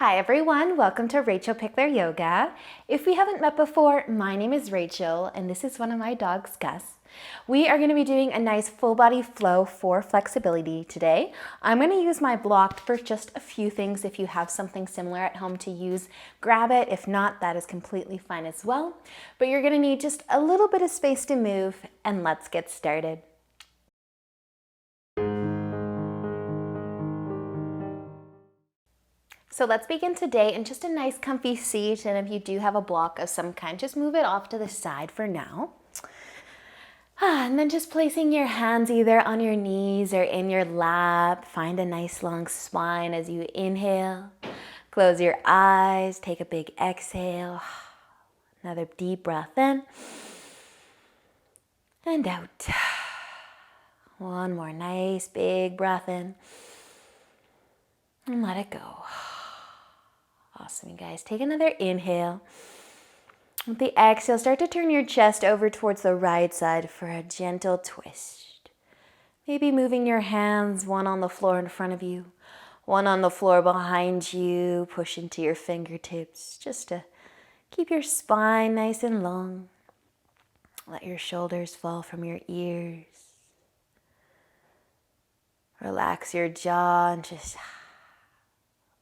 Hi everyone, welcome to Rachel Pichler Yoga. If we haven't met before, my name is Rachel and this is one of my dogs, Gus. We are going to be doing a nice full body flow for flexibility today. I'm going to use my block for just a few things. If you have something similar at home to use, grab it. If not, that is completely fine as well. But you're going to need just a little bit of space to move, and let's get started. So let's begin today in just a nice comfy seat, and if you do have a block of some kind, just move it off to the side for now. And then just placing your hands either on your knees or in your lap. Find a nice long spine as you inhale. Close your eyes, take a big exhale. Another deep breath in and out. One more nice big breath in and let it go. Awesome, you guys. Take another inhale. With the exhale, start to turn your chest over towards the right side for a gentle twist. Maybe moving your hands, one on the floor in front of you, one on the floor behind you. Push into your fingertips just to keep your spine nice and long. Let your shoulders fall from your ears. Relax your jaw and just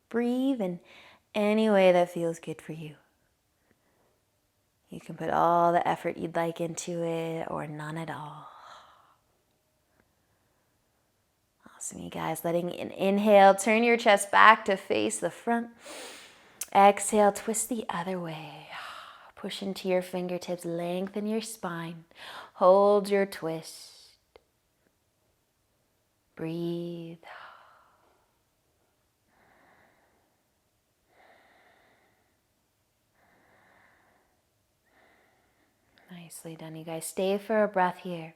breathe in any way that feels good for you. You can put all the effort you'd like into it or none at all. Awesome, you guys. Letting an inhale, turn your chest back to face the front. Exhale, twist the other way. Push into your fingertips, lengthen your spine. Hold your twist. Breathe. Nicely done, you guys. Stay for a breath here.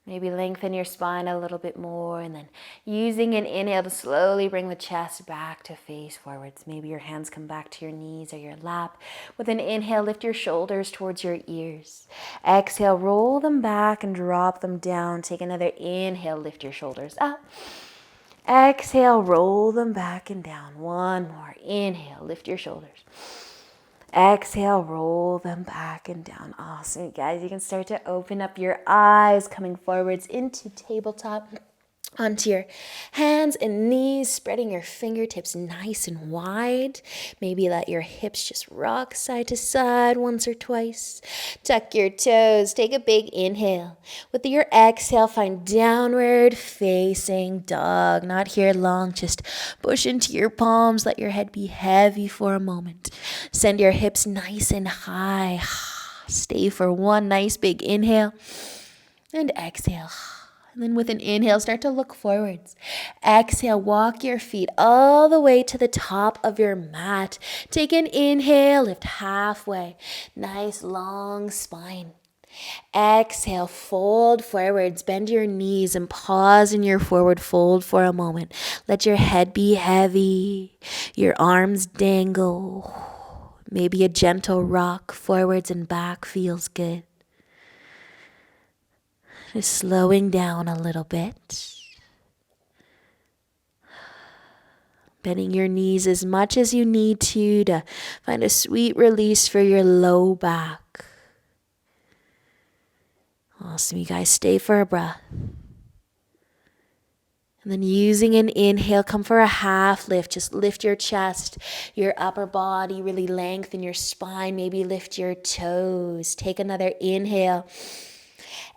Maybe lengthen your spine a little bit more, and then using an inhale to slowly bring the chest back to face forwards. Maybe your hands come back to your knees or your lap. With an inhale, lift your shoulders towards your ears. Exhale, roll them back and drop them down. Take another inhale, lift your shoulders up. Exhale, roll them back and down. One more. Inhale, lift your shoulders. Exhale, roll them back and down. Awesome, you guys. You can start to open up your eyes, coming forwards into tabletop, onto your hands and knees, spreading your fingertips nice and wide. Maybe let your hips just rock side to side once or twice. Tuck your toes. Take a big inhale. With your exhale, find downward facing dog. Not here long. Just push into your palms. Let your head be heavy for a moment. Send your hips nice and high. Stay for one nice big inhale and exhale. And then with an inhale, start to look forwards. Exhale, walk your feet all the way to the top of your mat. Take an inhale, lift halfway. Nice long spine. Exhale, fold forwards, bend your knees and pause in your forward fold for a moment. Let your head be heavy, your arms dangle. Maybe a gentle rock forwards and back feels good. Just slowing down a little bit. Bending your knees as much as you need to find a sweet release for your low back. Awesome, you guys. Stay for a breath. And then using an inhale, come for a half lift. Just lift your chest, your upper body, really lengthen your spine. Maybe lift your toes. Take another inhale.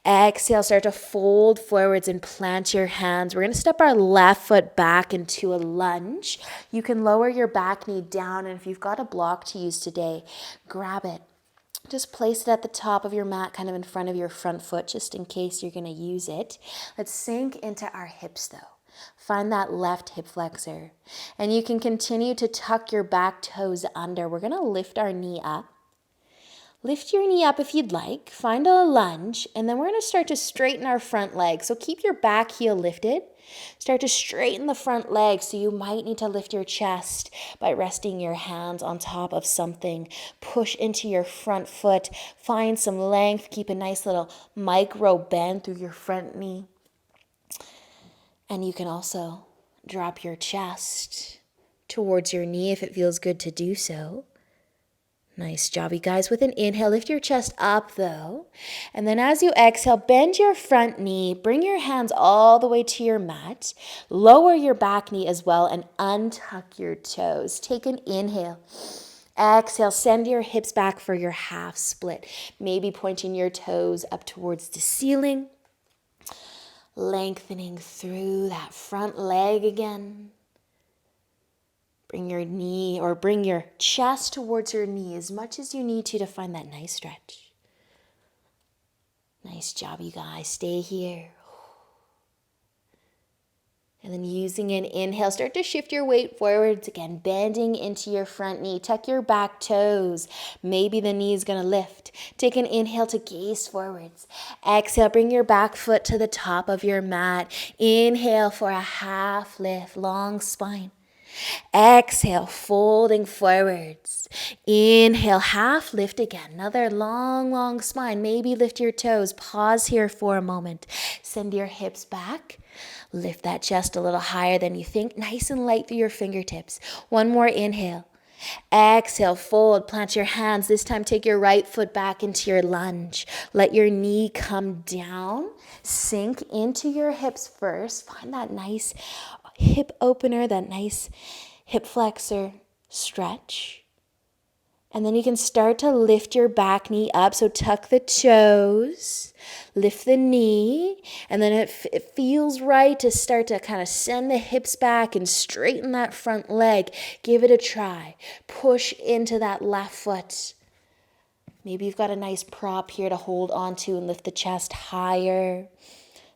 Exhale, start to fold forwards and plant your hands. We're going to step our left foot back into a lunge. You can lower your back knee down, and if you've got a block to use today, grab it. Just place it at the top of your mat, kind of in front of your front foot, just in case you're going to use it. Let's sink into our hips, though. Find that left hip flexor. And you can continue to tuck your back toes under. We're going to lift our knee up. Lift your knee up if you'd like. Find a lunge, and then we're going to start to straighten our front leg. So keep your back heel lifted. Start to straighten the front leg, so you might need to lift your chest by resting your hands on top of something. Push into your front foot. Find some length. Keep a nice little micro bend through your front knee. And you can also drop your chest towards your knee if it feels good to do so. Nice job, you guys. With an inhale, lift your chest up though. And then as you exhale, bend your front knee. Bring your hands all the way to your mat. Lower your back knee as well and untuck your toes. Take an inhale. Exhale, send your hips back for your half split. Maybe pointing your toes up towards the ceiling. Lengthening through that front leg again. Bring your knee or bring your chest towards your knee as much as you need to find that nice stretch. Nice job, you guys. Stay here. And then using an inhale, start to shift your weight forwards again, bending into your front knee. Tuck your back toes. Maybe the knee is going to lift. Take an inhale to gaze forwards. Exhale, bring your back foot to the top of your mat. Inhale for a half lift, long spine. Exhale, folding forwards. Inhale, half lift again. Another long, long spine. Maybe lift your toes. Pause here for a moment. Send your hips back. Lift that chest a little higher than you think. Nice and light through your fingertips. One more inhale. Exhale, fold, plant your hands. This time take your right foot back into your lunge. Let your knee come down. Sink into your hips first. Find that nice hip opener, that nice hip flexor stretch. And then you can start to lift your back knee up. So tuck the toes, lift the knee, and then it feels right to start to kind of send the hips back and straighten that front leg. Give it a try. Push into that left foot. Maybe you've got a nice prop here to hold onto and lift the chest higher.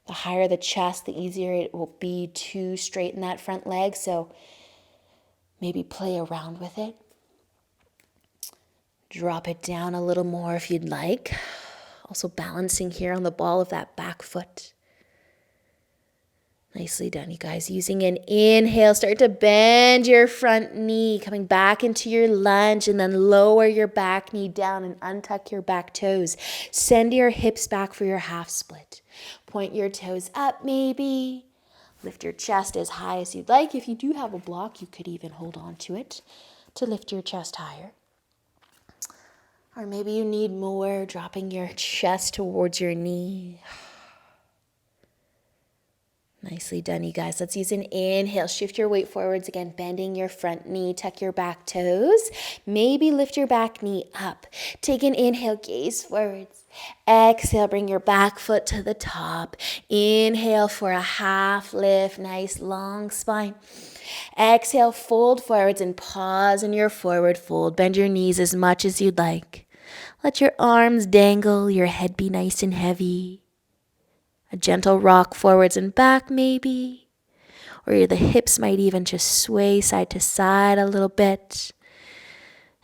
The higher the chest, the easier it will be to straighten that front leg. So maybe play around with it. Drop it down a little more if you'd like. Also balancing here on the ball of that back foot. Nicely done, you guys. Using an inhale, start to bend your front knee, coming back into your lunge, and then lower your back knee down and untuck your back toes. Send your hips back for your half split. Point your toes up maybe. Lift your chest as high as you'd like. If you do have a block, you could even hold on to it to lift your chest higher. Or maybe you need more, dropping your chest towards your knee. Nicely done, you guys. Let's use an inhale. Shift your weight forwards again, bending your front knee. Tuck your back toes. Maybe lift your back knee up. Take an inhale, gaze forwards. Exhale, bring your back foot to the top. Inhale for a half lift, nice long spine. Exhale, fold forwards and pause in your forward fold. Bend your knees as much as you'd like. Let your arms dangle, your head be nice and heavy. A gentle rock forwards and back maybe. Or the hips might even just sway side to side a little bit.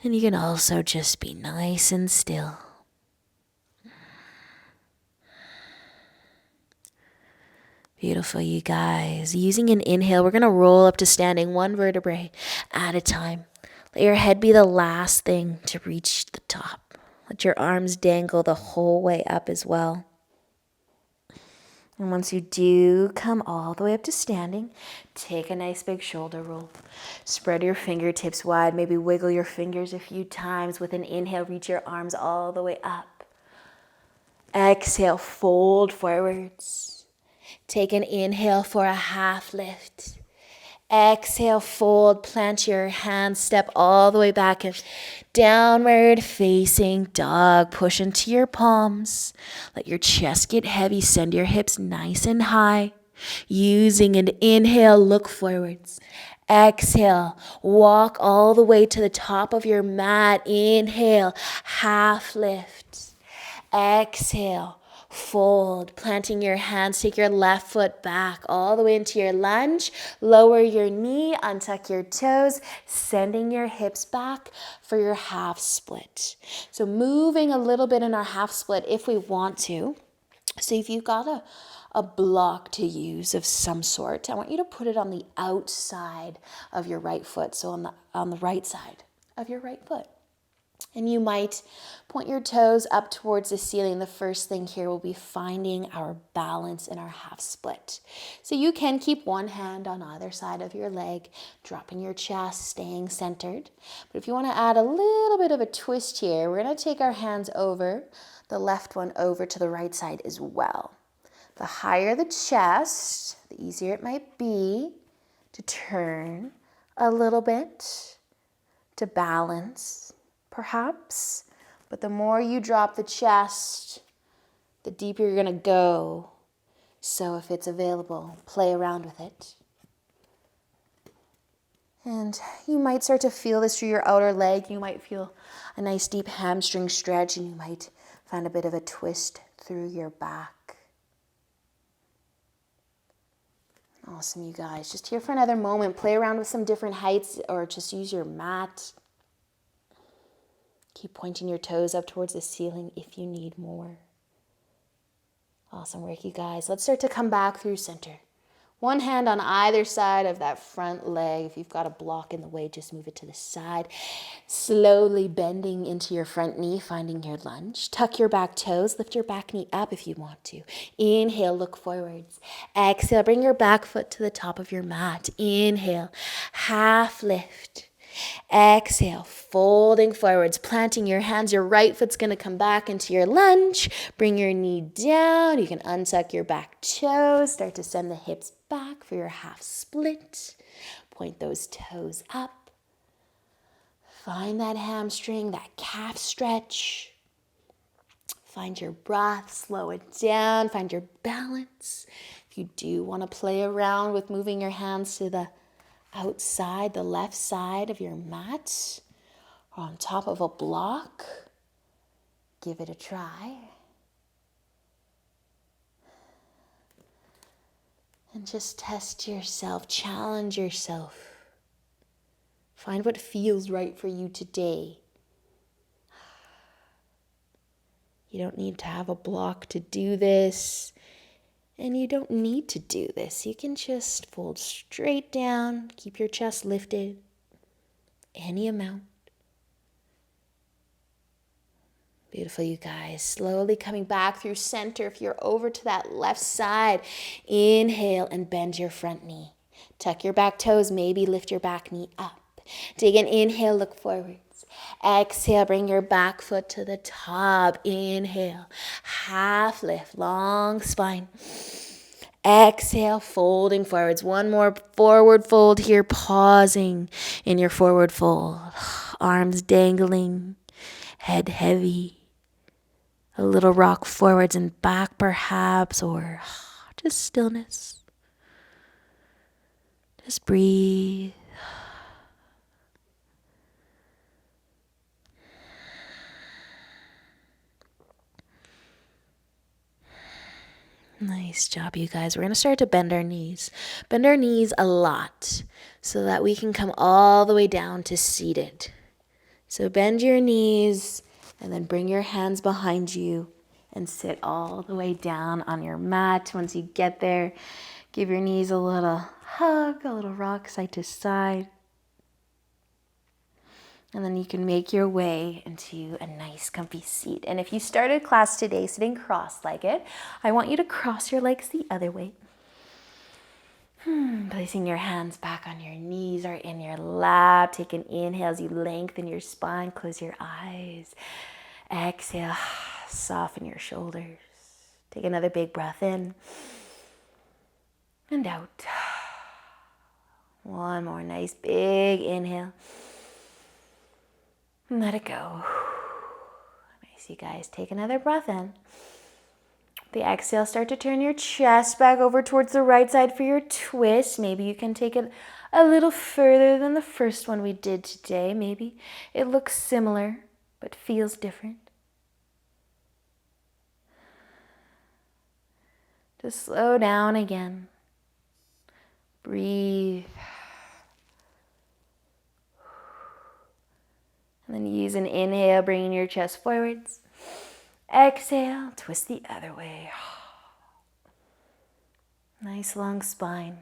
And you can also just be nice and still. Beautiful, you guys. Using an inhale, we're going to roll up to standing one vertebrae at a time. Let your head be the last thing to reach the top. Let your arms dangle the whole way up as well. And once you do come all the way up to standing, take a nice big shoulder roll. Spread your fingertips wide. Maybe wiggle your fingers a few times. With an inhale, reach your arms all the way up. Exhale, fold forwards. Take an inhale for a half lift. Exhale, fold, plant your hands, step all the way back and downward facing dog. Push into your palms. Let your chest get heavy. Send your hips nice and high. Using an inhale, look forwards. Exhale, walk all the way to the top of your mat. Inhale, half lift. Exhale, fold, planting your hands, take your left foot back all the way into your lunge. Lower your knee, untuck your toes, sending your hips back for your half split. So moving a little bit in our half split if we want to. So if you've got a block to use of some sort, I want you to put it on the outside of your right foot. So on the right side of your right foot. And you might point your toes up towards the ceiling. The first thing here will be finding our balance in our half split. So you can keep one hand on either side of your leg, dropping your chest, staying centered. But if you want to add a little bit of a twist here, we're going to take our hands over, the left one over to the right side as well. The higher the chest, the easier it might be to turn a little bit, to balance perhaps. But the more you drop the chest, the deeper you're going to go. So if it's available, play around with it. And you might start to feel this through your outer leg. You might feel a nice deep hamstring stretch, and you might find a bit of a twist through your back. Awesome, you guys. Just here for another moment. Play around with some different heights or just use your mat. Keep pointing your toes up towards the ceiling if you need more. Awesome work, you guys. Let's start to come back through center. One hand on either side of that front leg. If you've got a block in the way, just move it to the side. Slowly bending into your front knee, finding your lunge. Tuck your back toes. Lift your back knee up if you want to. Inhale, look forwards. Exhale, bring your back foot to the top of your mat. Inhale, half lift. Exhale, folding forwards, planting your hands. Your right foot's going to come back into your lunge. Bring your knee down. You can untuck your back toes. Start to send the hips back for your half split. Point those toes up. Find that hamstring, that calf stretch. Find your breath, slow it down. Find your balance. If you do want to play around with moving your hands to the outside, the left side of your mat, or on top of a block, give it a try. And just test yourself, challenge yourself. Find what feels right for you today. You don't need to have a block to do this. And you don't need to do this. You can just fold straight down, keep your chest lifted, any amount. Beautiful, you guys. Slowly coming back through center. If you're over to that left side, inhale and bend your front knee. Tuck your back toes, maybe lift your back knee up. Take an inhale, look forwards. Exhale, bring your back foot to the top. Inhale, half lift, long spine. Exhale, folding forwards. One more forward fold here, pausing in your forward fold. Arms dangling, head heavy. A little rock forwards and back perhaps, or just stillness. Just breathe. Nice job, you guys. We're going to start to bend our knees. Bend our knees a lot so that we can come all the way down to seated. So bend your knees and then bring your hands behind you and sit all the way down on your mat. Once you get there, give your knees a little hug, a little rock side to side. And then you can make your way into a nice comfy seat. And if you started class today sitting cross-legged, I want you to cross your legs the other way. Placing your hands back on your knees or in your lap. Take an inhale as you lengthen your spine. Close your eyes. Exhale, soften your shoulders. Take another big breath in and out. One more nice big inhale. And let it go. Nice, you guys. Take another breath in. The exhale, start to turn your chest back over towards the right side for your twist. Maybe you can take it a little further than the first one we did today. Maybe it looks similar, but feels different. Just slow down again. Breathe. And then use an inhale, bringing your chest forwards. Exhale, twist the other way. Nice long spine.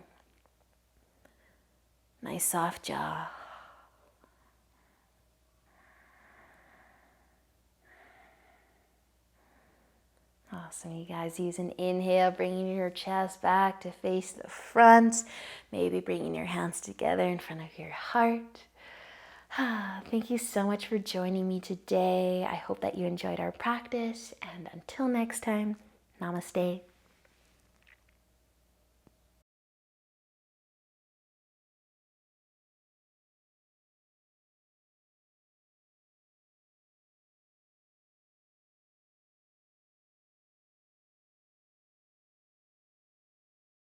Nice soft jaw. Awesome, you guys. Use an inhale, bringing your chest back to face the front. Maybe bringing your hands together in front of your heart. Thank you so much for joining me today. I hope that you enjoyed our practice. And until next time, namaste.